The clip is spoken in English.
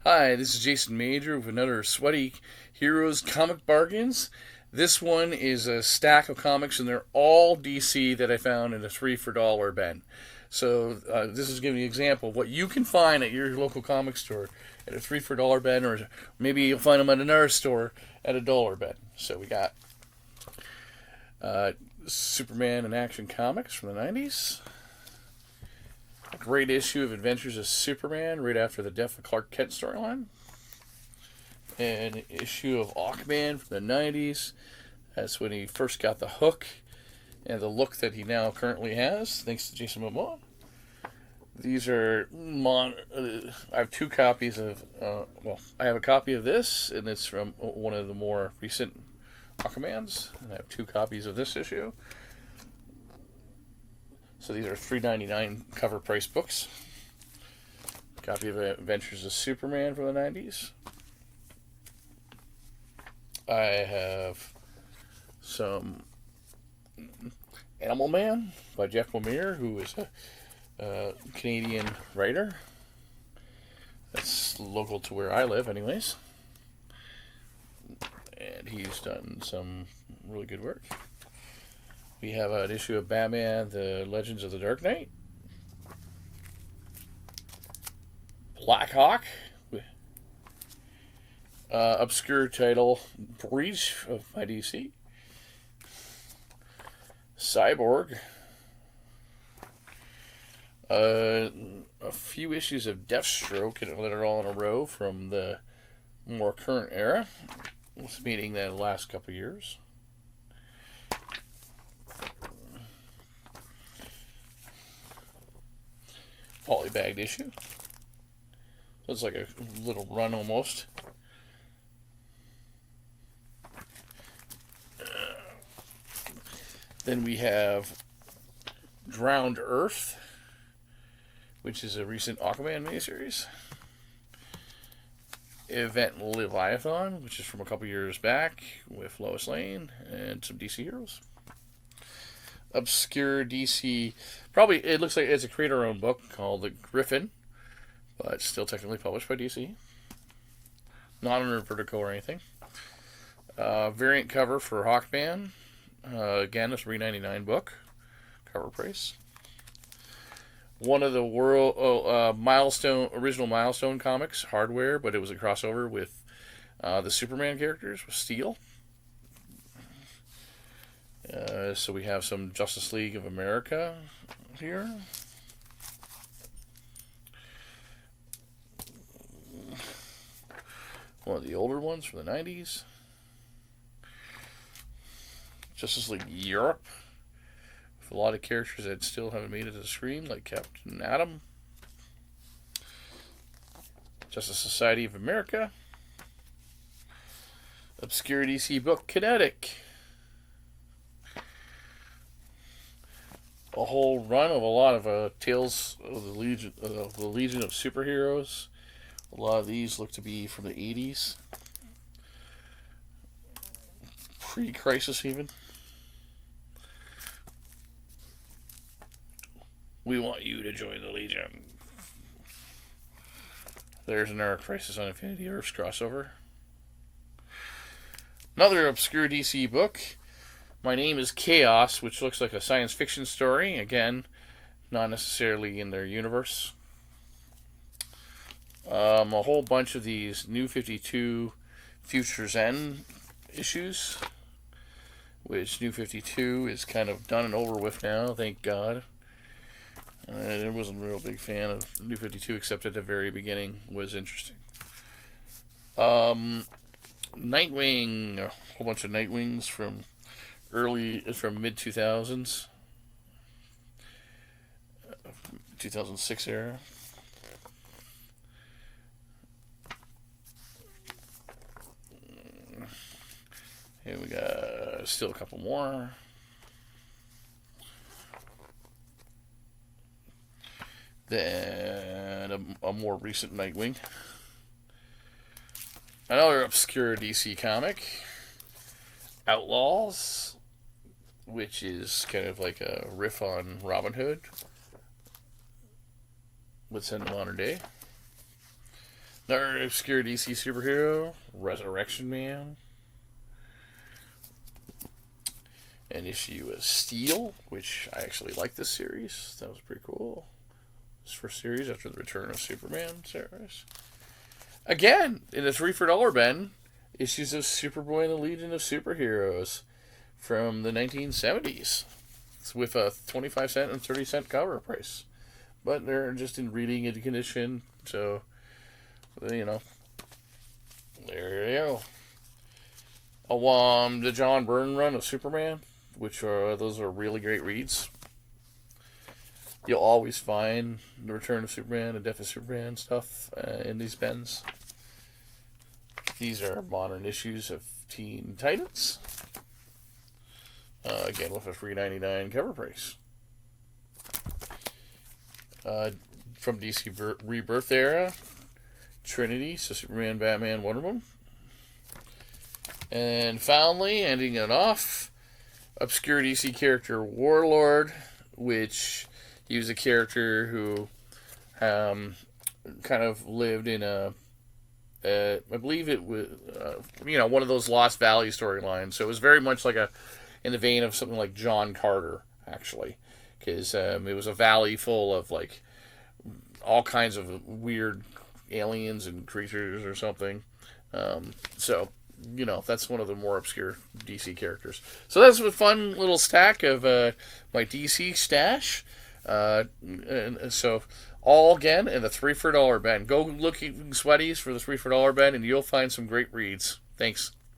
Hi, this is Jason Major with another Sweaty Heroes comic bargains. This one is a stack of comics, and they're all DC that I found in a 3 for $1 bin. So this is giving you an example of what you can find at your local comic store at a 3 for $1 bin, or maybe you'll find them at another store at a dollar bin. So we got Superman and Action Comics from the 90s. A great issue of Adventures of Superman right after the death of Clark Kent storyline. An issue of Aquaman from the 90s. That's when he first got the hook and the look that he now currently has, thanks to Jason Momoa. These are I have two copies of. I have a copy of this, and it's from one of the more recent Aquamans. And I have two copies of this issue. So these are $3.99 cover price books. Copy of Adventures of Superman from the 90s. I have some Animal Man by Jeff Lemire, who is a Canadian writer. That's local to where I live, anyways. And he's done some really good work. We have an issue of Batman, The Legends of the Dark Knight. Black Hawk. Obscure title, Breach of my DC. Cyborg. A few issues of Deathstroke that are all in a row from the more current era, meaning the last couple of years. Polybagged issue. So it's like a little run almost. Then we have Drowned Earth, which is a recent Aquaman miniseries. Event Leviathan, which is from a couple years back with Lois Lane and some DC heroes. Obscure DC, probably it looks like it's a creator-owned book called The Griffin, but still technically published by DC. Not under Vertigo or anything. Variant cover for Hawkman. Again, a $3.99 book, cover price. One of the original Milestone comics, hardware, but it was a crossover with the Superman characters with Steel. So we have some Justice League of America here. One of the older ones from the 90s. Justice League Europe, with a lot of characters that still haven't made it to the screen, like Captain Atom. Justice Society of America. Obscure DC book, Kinetic. A whole run of a lot of Tales of the Legion of Superheroes. A lot of these look to be from the 80s. Pre-Crisis even. We want you to join the Legion. There's another Crisis on Infinity Earths crossover. Another obscure DC book. My Name is Chaos, which looks like a science fiction story. Again, not necessarily in their universe. A whole bunch of these New 52 Future's End issues, which New 52 is kind of done and over with now, thank God. I wasn't a real big fan of New 52, except at the very beginning was interesting. Nightwing, a whole bunch of Nightwings from mid 2000s, 2006 era. Here we got still a couple more. Then a more recent Nightwing. Another obscure DC comic, Outlaws, which is kind of like a riff on Robin Hood, but set in the modern day. Our obscure DC superhero, Resurrection Man. An issue of Steel, which I actually like this series. That was pretty cool. This first series after the Return of Superman series. Again, in the 3 for $1 bin, issues of Superboy and the Legion of Superheroes from the 1970s. It's with a 25-cent and 30-cent cover price. But they're just in reading condition, so, you know, there you go. The John Byrne run of Superman, which those are really great reads. You'll always find the Return of Superman and Death of Superman stuff in these bins. These are modern issues of Teen Titans. Again, with a $3.99 cover price. From DC Rebirth era, Trinity, so Superman, Batman, Wonder Woman. And finally, ending it off, obscure DC character Warlord, which he was a character who kind of lived in I believe it was, one of those Lost Valley storylines. So it was very much like in the vein of something like John Carter, actually, because it was a valley full of like all kinds of weird aliens and creatures or something. So that's one of the more obscure DC characters. So that's a fun little stack of my DC stash. And so all again in the 3 for $1 bin. Go looking sweaties for the 3 for $1 bin, and you'll find some great reads. Thanks.